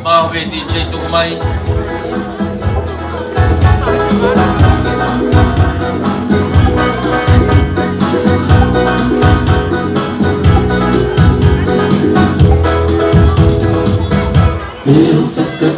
Mau be DJ Tukumai. Eu fico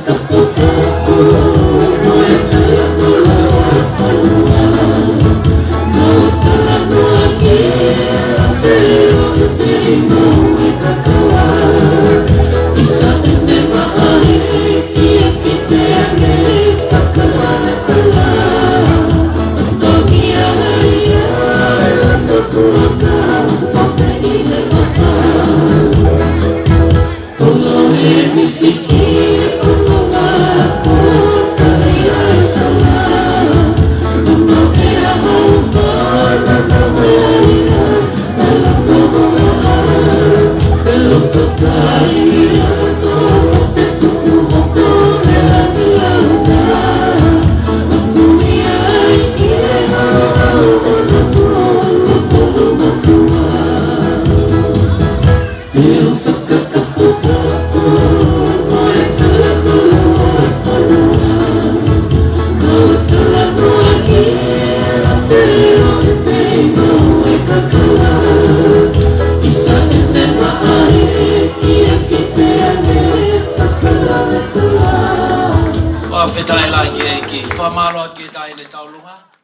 Fa fetai la ke fa malo ke tai le tau luha.